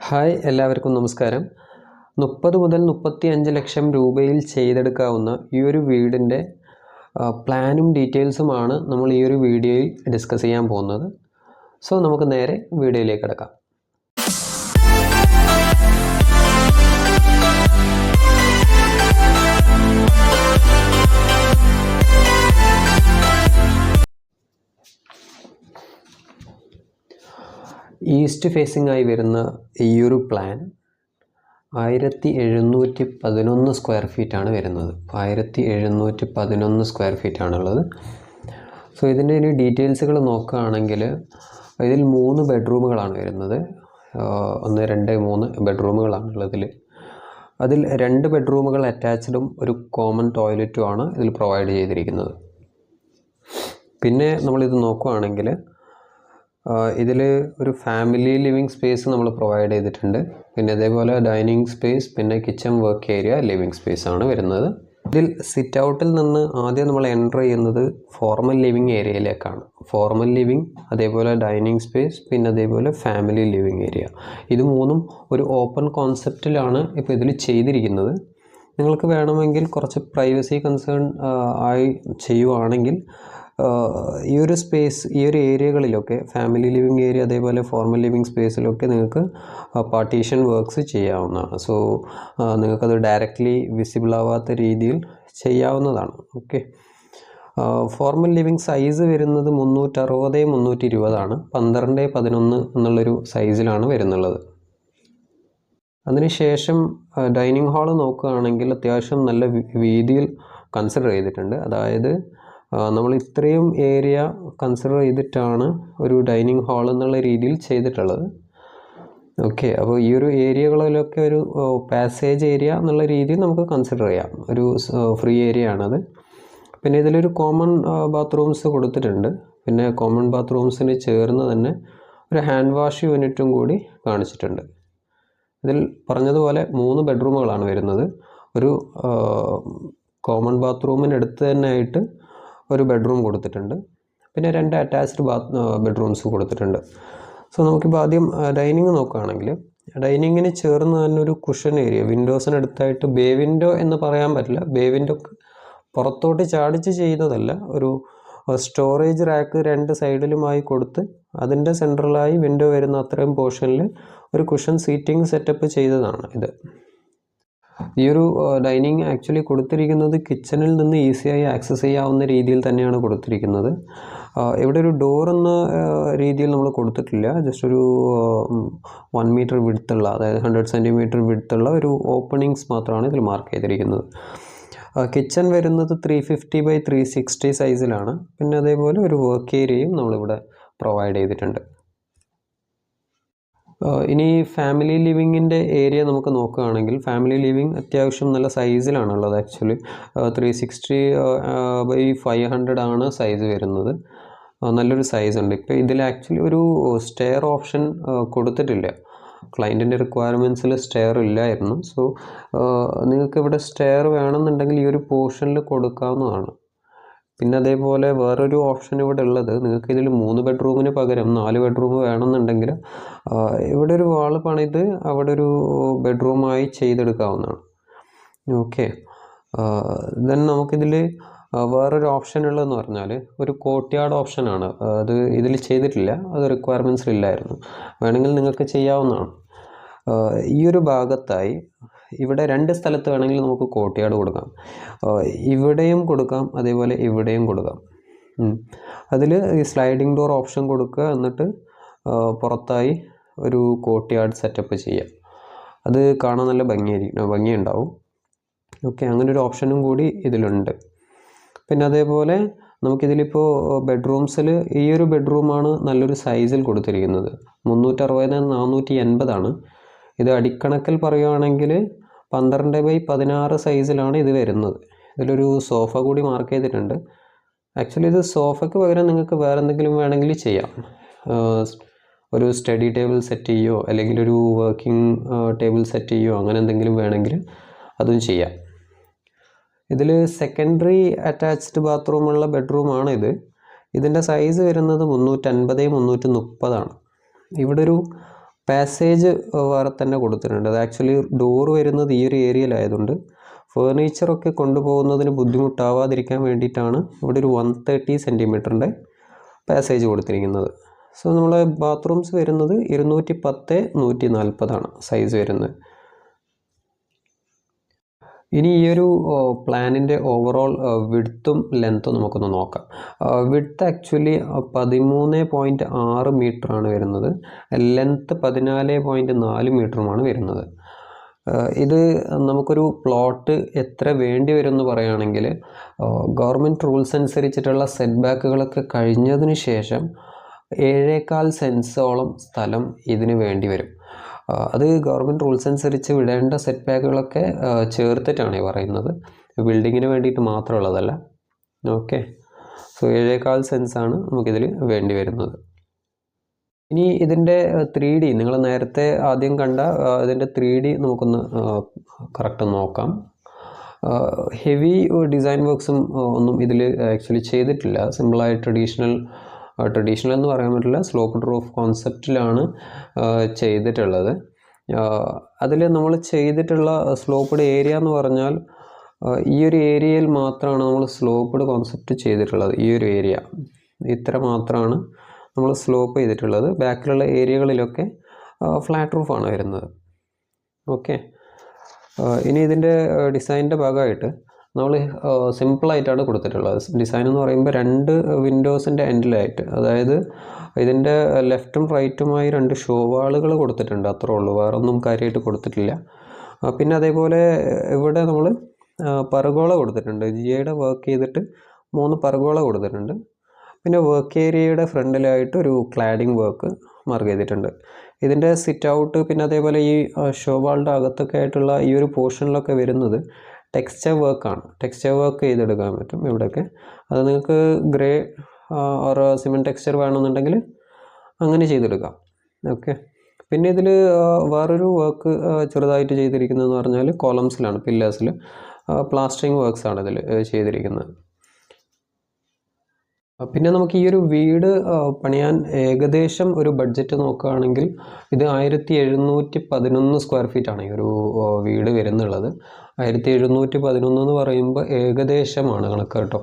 Hi, എല്ലാവർക്കും നമസ്കാരം. 30 മുതൽ 35 ലക്ഷം രൂപയിൽ ചെയ്തെടുക്കാവുന്ന ഈ ഒരു വീടിൻ്റെ പ്ലാനും ഡീറ്റെയിൽസുമാണ് നമ്മൾ ഈ ഒരു വീഡിയോയിൽ ഡിസ്കസ് ചെയ്യാൻ പോകുന്നത്. സോ നമുക്ക് നേരെ വീഡിയോയിലേക്ക് കിടക്കാം. ഈസ്റ്റ് ഫേസിംഗ് ആയി വരുന്ന ഈ ഒരു പ്ലാൻ 1711 സ്ക്വയർ ഫീറ്റാണ് വരുന്നത്. 1711 സ്ക്വയർ ഫീറ്റാണുള്ളത്. സോ ഇതിൻ്റെ ഇനി ഡീറ്റെയിൽസുകൾ നോക്കുകയാണെങ്കിൽ ഇതിൽ 3 ബെഡ്റൂമുകളാണ് വരുന്നത്. 1, 2, 3 ബെഡ്റൂമുകളാണുള്ളതിൽ. അതിൽ 2 ബെഡ്റൂമുകൾ അറ്റാച്ച്ഡും ഒരു കോമൺ ടോയ്ലറ്റുമാണ് ഇതിൽ പ്രൊവൈഡ് ചെയ്തിരിക്കുന്നത്. പിന്നെ നമ്മളിത് നോക്കുകയാണെങ്കിൽ ഇതിൽ ഒരു ഫാമിലി ലിവിങ് സ്പേസ് നമ്മൾ പ്രൊവൈഡ് ചെയ്തിട്ടുണ്ട്. പിന്നെ അതേപോലെ ഡൈനിങ് സ്പേസ്, പിന്നെ kitchen work area, living space ആണ് വരുന്നത്. ഇതിൽ സിറ്റ് ഔട്ടിൽ നിന്ന് ആദ്യം നമ്മൾ എൻ്റർ ചെയ്യുന്നത് ഫോർമൽ ലിവിങ് ഏരിയയിലേക്കാണ്. ഫോർമൽ ലിവിങ്, അതേപോലെ ഡൈനിങ് സ്പേസ്, പിന്നെ അതേപോലെ ഫാമിലി ലിവിങ് ഏരിയ. ഇത് മൂന്നും ഒരു ഓപ്പൺ കോൺസെപ്റ്റിലാണ് ഇപ്പോൾ ഇതിൽ ചെയ്തിരിക്കുന്നത്. നിങ്ങൾക്ക് വേണമെങ്കിൽ കുറച്ച് പ്രൈവസി കൺസേൺ ആയി ചെയ്യുവാണെങ്കിൽ ഈ ഒരു സ്പേസ്, ഈ ഒരു ഏരിയകളിലൊക്കെ ഫാമിലി ലിവിങ് ഏരിയ അതേപോലെ ഫോർമൽ ലിവിങ് സ്പേസിലൊക്കെ നിങ്ങൾക്ക് പാർട്ടീഷൻ വർക്ക്സ് ചെയ്യാവുന്നതാണ്. സോ നിങ്ങൾക്കത് ഡയറക്റ്റ്ലി വിസിബിൾ ആവാത്ത രീതിയിൽ ചെയ്യാവുന്നതാണ്. ഓക്കെ. ഫോർമൽ ലിവിങ് സൈസ് വരുന്നത് 360x320 ആണ്. 12x11 എന്നുള്ളൊരു സൈസിലാണ് വരുന്നുള്ളത്. അതിനുശേഷം ഡൈനിങ് ഹാള് നോക്കുകയാണെങ്കിൽ അത്യാവശ്യം നല്ല വീതിയിൽ കൺസിഡർ ചെയ്തിട്ടുണ്ട്. അതായത് നമ്മൾ ഇത്രയും ഏരിയ കൺസിഡർ ചെയ്തിട്ടാണ് ഒരു ഡൈനിങ് ഹാൾ എന്നുള്ള രീതിയിൽ ചെയ്തിട്ടുള്ളത്. ഓക്കെ. അപ്പോൾ ഈ ഒരു ഏരിയകളിലൊക്കെ ഒരു പാസേജ് ഏരിയ എന്നുള്ള രീതിയിൽ നമുക്ക് കൺസിഡർ ചെയ്യാം. ഒരു ഫ്രീ ഏരിയ ആണത്. പിന്നെ ഇതിലൊരു കോമൺ ബാത്റൂംസ് കൊടുത്തിട്ടുണ്ട്. പിന്നെ കോമൺ ബാത്റൂംസിന് ചേർന്ന് തന്നെ ഒരു ഹാൻഡ് വാഷ് യൂണിറ്റും കൂടി കാണിച്ചിട്ടുണ്ട്. ഇതിൽ പറഞ്ഞതുപോലെ 3 ബെഡ്റൂമുകളാണ് വരുന്നത്. ഒരു കോമൺ ബാത്റൂമിനടുത്ത് തന്നെ ആയിട്ട് ഒരു ബെഡ്റൂം കൊടുത്തിട്ടുണ്ട്. പിന്നെ 2 അറ്റാച്ച്ഡ് ബെഡ്റൂംസ് കൊടുത്തിട്ടുണ്ട്. സോ നമുക്കിപ്പോൾ ആദ്യം ഡൈനിങ് നോക്കുകയാണെങ്കിൽ ഡൈനിങ്ങിന് ചേർന്ന് തന്നെ ഒരു കുഷൻ ഏരിയ, വിൻഡോസിനടുത്തായിട്ട് ബേ വിൻഡോ എന്ന് പറയാൻ പറ്റില്ല. ബേ വിൻഡോ പുറത്തോട്ട് ചാടിച്ച് ചെയ്തതല്ല. ഒരു സ്റ്റോറേജ് റാക്ക് 2 സൈഡിലുമായി കൊടുത്ത് അതിൻ്റെ സെൻട്രലായി വിൻഡോ വരുന്ന അത്രയും പോർഷനിൽ ഒരു കുഷൻ സീറ്റിംഗ് സെറ്റപ്പ് ചെയ്തതാണ് ഇത്. ഈ ഒരു ഡൈനിങ് ആക്ച്വലി കൊടുത്തിരിക്കുന്നത് കിച്ചണിൽ നിന്ന് ഈസിയായി ആക്സസ് ചെയ്യാവുന്ന രീതിയിൽ തന്നെയാണ് കൊടുത്തിരിക്കുന്നത്. ഇവിടെ ഒരു ഡോർ എന്ന രീതിയിൽ നമ്മൾ കൊടുത്തിട്ടില്ല. ജസ്റ്റ് ഒരു 1 മീറ്റർ വിഡ്ത്തുള്ള, അതായത് 100 സെൻറ്റിമീറ്റർ വിഡ്ത്തുള്ള ഒരു ഓപ്പണിങ്സ് മാത്രമാണ് ഇതിൽ മാർക്ക് ചെയ്തിരിക്കുന്നത്. കിച്ചൺ വരുന്നത് 350x360 സൈസിലാണ്. പിന്നെ അതേപോലെ ഒരു വർക്ക് ഏരിയയും നമ്മളിവിടെ പ്രൊവൈഡ് ചെയ്തിട്ടുണ്ട്. ഇനി ഫാമിലി ലിവിങ്ങിൻ്റെ ഏരിയ നമുക്ക് നോക്കുകയാണെങ്കിൽ ഫാമിലി ലിവിങ് അത്യാവശ്യം നല്ല സൈസിലാണുള്ളത്. ആക്ച്വലി 360x500 ആണ് സൈസ് വരുന്നത്. നല്ലൊരു സൈസ് ഉണ്ട്. ഇപ്പോൾ ഇതിൽ ആക്ച്വലി ഒരു സ്റ്റെയർ ഓപ്ഷൻ കൊടുത്തിട്ടില്ല. ക്ലയൻറ്റിൻ്റെ റിക്വയർമെൻറ്റ്സിൽ സ്റ്റെയർ ഇല്ലായിരുന്നു. സോ നിങ്ങൾക്ക് ഇവിടെ സ്റ്റെയർ വേണമെന്നുണ്ടെങ്കിൽ ഈ ഒരു പോർഷനിൽ കൊടുക്കാവുന്നതാണ്. പിന്നെ അതേപോലെ വേറൊരു ഓപ്ഷൻ ഇവിടെ ഉള്ളത്, നിങ്ങൾക്ക് ഇതിൽ 3 ബെഡ്റൂമിന് പകരം 4 ബെഡ്റൂം വേണമെന്നുണ്ടെങ്കിൽ ഇവിടെ ഒരു വാൾ പണിത് അവിടെ ഒരു ബെഡ്റൂമായി ചെയ്തെടുക്കാവുന്നതാണ്. ഓക്കെ. ദെൻ നമുക്കിതിൽ വേറൊരു ഓപ്ഷൻ ഉള്ളതെന്ന് പറഞ്ഞാൽ ഒരു കോർട്ട്യാർഡ് ഓപ്ഷനാണ്. അത് ഇതിൽ ചെയ്തിട്ടില്ല, അത് റിക്വയർമെൻറ്റ്സിലില്ലായിരുന്നു. വേണമെങ്കിൽ നിങ്ങൾക്ക് ചെയ്യാവുന്നതാണ്. ഈ ഒരു ഭാഗത്തായി ഇവിടെ 2 സ്ഥലത്ത് വേണമെങ്കിൽ നമുക്ക് കോർട്ട്യാർഡ് കൊടുക്കാം. ഇവിടെയും കൊടുക്കാം, അതേപോലെ ഇവിടെയും കൊടുക്കാം. അതിൽ ഈ സ്ലൈഡിംഗ് ഡോർ ഓപ്ഷൻ കൊടുക്കുക, എന്നിട്ട് പുറത്തായി ഒരു കോർട്ട്യാർഡ് സെറ്റപ്പ് ചെയ്യാം. അത് കാണാൻ നല്ല ഭംഗിയുണ്ടാവും. ഓക്കെ. അങ്ങനെ ഒരു ഓപ്ഷനും കൂടി ഇതിലുണ്ട്. പിന്നെ അതേപോലെ നമുക്കിതിലിപ്പോൾ ബെഡ്റൂംസിൽ ഈ ഒരു ബെഡ്റൂമാണ് നല്ലൊരു സൈസിൽ കൊടുത്തിരിക്കുന്നത്. 360x480 ആണ്. ഇത് അടിക്കണക്കിൽ പറയുകയാണെങ്കിൽ 12x16 സൈസിലാണ് ഇത് വരുന്നത്. ഇതിലൊരു സോഫ കൂടി മാർക്ക് ചെയ്തിട്ടുണ്ട്. ആക്ച്വലി ഇത് സോഫയ്ക്ക് പകരം നിങ്ങൾക്ക് വേറെ എന്തെങ്കിലും വേണമെങ്കിൽ ചെയ്യാം. ഒരു സ്റ്റഡി ടേബിൾ സെറ്റ് ചെയ്യുകയോ അല്ലെങ്കിൽ ഒരു വർക്കിംഗ് ടേബിൾ സെറ്റ് ചെയ്യുകയോ അങ്ങനെ എന്തെങ്കിലും വേണമെങ്കിൽ അതും ചെയ്യാം. ഇതിൽ സെക്കൻഡറി അറ്റാച്ച്ഡ് ബാത്റൂമുള്ള ബെഡ്റൂമാണ് ഇത്. ഇതിൻ്റെ സൈസ് വരുന്നത് 350x330 ആണ്. ഇവിടെ ഒരു പാസേജ് വേറെ തന്നെ കൊടുത്തിട്ടുണ്ട്. അത് ആക്ച്വലി ഡോറ് വരുന്നത് ഈ ഒരു ഏരിയയിലായതുകൊണ്ട് ഫേർണിച്ചറൊക്കെ കൊണ്ടുപോകുന്നതിന് ബുദ്ധിമുട്ടാവാതിരിക്കാൻ വേണ്ടിയിട്ടാണ് ഇവിടെ ഒരു 130 സെൻറ്റിമീറ്ററിൻ്റെ പാസേജ് കൊടുത്തിരിക്കുന്നത്. സോ നമ്മളെ ബാത്റൂംസ് വരുന്നത് 210/140 സൈസ് വരുന്നത്. ഇനി ഈ ഒരു പ്ലാനിൻ്റെ ഓവറോൾ വിഡ്ത്തും ലെങ്ത്തും നമുക്കൊന്ന് നോക്കാം. വിഡ്ത്ത് ആക്ച്വലി 13.6 മീറ്ററാണ് വരുന്നത്. ലെങ്ത്ത് 14.4 മീറ്ററുമാണ് വരുന്നത്. ഇത് നമുക്കൊരു പ്ലോട്ട് എത്ര വേണ്ടി വരും എന്ന് പറയുകയാണെങ്കിൽ ഗവൺമെൻറ് റൂൾസ് അനുസരിച്ചിട്ടുള്ള സെറ്റ് ബാക്കുകളൊക്കെ കഴിഞ്ഞതിന് ശേഷം 7.25 സെൻസോളം സ്ഥലം ഇതിന് വേണ്ടി വരും. അത് ഗവൺമെൻറ് റൂൾസ് അനുസരിച്ച് വിടേണ്ട സെറ്റ് ബാക്കുകളൊക്കെ ചേർത്തിട്ടാണ് പറയുന്നത്, ബിൽഡിങ്ങിന് വേണ്ടിയിട്ട് മാത്രമുള്ളതല്ല. ഓക്കെ, സോ 7.25 സെൻസാണ് നമുക്കിതിൽ വേണ്ടി വരുന്നത്. ഇനി ഇതിൻ്റെ 3D നിങ്ങൾ നേരത്തെ ആദ്യം കണ്ട ഇതിൻ്റെ 3D നമുക്കൊന്ന് കറക്റ്റ് നോക്കാം. ഹെവി ഡിസൈൻ വർക്ക്സും ഒന്നും ഇതിൽ ആക്ച്വലി ചെയ്തിട്ടില്ല. സിമ്പിളായി ട്രഡീഷണൽ എന്ന് പറയാൻ പറ്റില്ല, സ്ലോപ്ഡ് റൂഫ് കോൺസെപ്റ്റിലാണ് ചെയ്തിട്ടുള്ളത്. അതിൽ നമ്മൾ ചെയ്തിട്ടുള്ള സ്ലോപ്ഡ് ഏരിയ എന്ന് പറഞ്ഞാൽ ഈ ഒരു ഏരിയയിൽ മാത്രമാണ് നമ്മൾ സ്ലോപ്ഡ് കോൺസെപ്റ്റ് ചെയ്തിട്ടുള്ളത്. ഈ ഒരു ഏരിയ ഇത്ര മാത്രമാണ് നമ്മൾ സ്ലോപ്പ് ചെയ്തിട്ടുള്ളത്. ബാക്കിലുള്ള ഏരിയകളിലൊക്കെ ഫ്ലാറ്റ് റൂഫാണ് വരുന്നത്. ഓക്കെ, ഇനി ഇതിൻ്റെ ഡിസൈനിൻ്റെ ഭാഗമായിട്ട് നമ്മൾ സിമ്പിളായിട്ടാണ് കൊടുത്തിട്ടുള്ളത്. ഡിസൈൻ എന്ന് പറയുമ്പോൾ 2 വിൻഡോസിൻ്റെ എൻഡിലായിട്ട്, അതായത് ഇതിൻ്റെ ലെഫ്റ്റും റൈറ്റുമായി 2 ഷോ വാളുകൾ കൊടുത്തിട്ടുണ്ട്, അത്രേ ഉള്ളൂ, വേറെ ഒന്നും കാര്യമായിട്ട് കൊടുത്തിട്ടില്ല. പിന്നെ അതേപോലെ ഇവിടെ നമ്മൾ പർഗോള കൊടുത്തിട്ടുണ്ട്. ജിഐയുടെ വർക്ക് ചെയ്തിട്ട് 3 പർഗോള കൊടുത്തിട്ടുണ്ട്. പിന്നെ വർക്ക് ഏരിയയുടെ ഫ്രണ്ടിലായിട്ട് ഒരു ക്ലാഡിങ് വർക്ക് മാർക്ക് ചെയ്തിട്ടുണ്ട്. ഇതിൻ്റെ സിറ്റ് ഔട്ട് പിന്നെ അതേപോലെ ഈ ഷോ വാളിൻ്റെ അകത്തൊക്കെ ആയിട്ടുള്ള ഈ ഒരു പോർഷനിലൊക്കെ വരുന്നത് ടെക്സ്ചർ വർക്കാണ്. ടെക്സ്ചർ വർക്ക് ചെയ്തെടുക്കാൻ പറ്റും ഇവിടെയൊക്കെ. അത് നിങ്ങൾക്ക് ഗ്രേ ഓർ സിമെൻറ്റ് ടെക്സ്ചർ വേണമെന്നുണ്ടെങ്കിൽ അങ്ങനെ ചെയ്തെടുക്കാം. ഓക്കെ, പിന്നെ ഇതിൽ വേറൊരു വർക്ക് ചെറുതായിട്ട് ചെയ്തിരിക്കുന്നതെന്ന് പറഞ്ഞാൽ കോളംസിലാണ്, പില്ലേഴ്സിൽ പ്ലാസ്റ്ററിങ് വർക്ക്സാണ് ഇതിൽ ചെയ്തിരിക്കുന്നത്. പിന്നെ നമുക്ക് ഈ ഒരു വീട് പണിയാൻ ഏകദേശം ഒരു ബഡ്ജറ്റ് നോക്കുകയാണെങ്കിൽ ഇത് 1711 സ്ക്വയർ ഫീറ്റാണ് ഈ ഒരു വീട് വരുന്നുള്ളത്. 1711 എന്ന് പറയുമ്പോൾ ഏകദേശമാണ് കണക്ക് കേട്ടോ.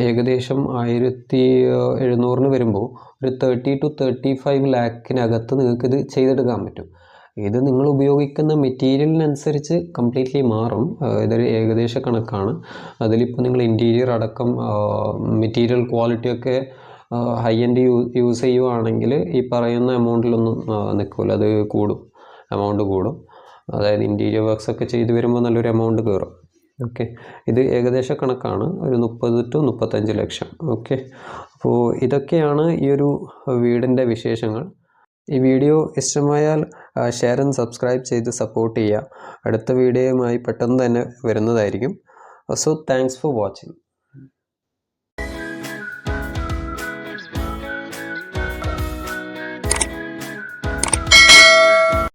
ഏകദേശം 1700 വരുമ്പോൾ ഒരു 30 to 35 ലാഖിനകത്ത് നിങ്ങൾക്കിത് ചെയ്തെടുക്കാൻ പറ്റും. ഇത് നിങ്ങൾ ഉപയോഗിക്കുന്ന മെറ്റീരിയലിനനുസരിച്ച് കംപ്ലീറ്റ്ലി മാറും. ഇതൊരു ഏകദേശ കണക്കാണ്. അതിലിപ്പോൾ നിങ്ങൾ ഇൻറ്റീരിയർ അടക്കം മെറ്റീരിയൽ ക്വാളിറ്റിയൊക്കെ ഹൈ എൻഡ് യൂസ് ചെയ്യുകയാണെങ്കിൽ ഈ പറയുന്ന എമൗണ്ടിലൊന്നും നിൽക്കില്ല, അത് കൂടും, എമൗണ്ട് കൂടും. അതായത് ഇൻറ്റീരിയർ വർക്ക്സ് ഒക്കെ ചെയ്ത് വരുമ്പോൾ നല്ലൊരു എമൗണ്ട് കയറും. ഓക്കെ, ഇത് ഏകദേശ കണക്കാണ്, ഒരു 30 to 35 ലക്ഷം. ഓക്കെ, അപ്പോൾ ഇതൊക്കെയാണ് ഈ ഒരു വീടിൻ്റെ വിശേഷങ്ങൾ. ഈ വീഡിയോ ഇഷ്ടമായാൽ ഷെയർ ആൻഡ് സബ്സ്ക്രൈബ് ചെയ്ത് സപ്പോർട്ട് ചെയ്യുക. അടുത്ത വീഡിയോയുമായി പെട്ടെന്ന് തന്നെ വരുന്നതായിരിക്കും. So thanks for watching.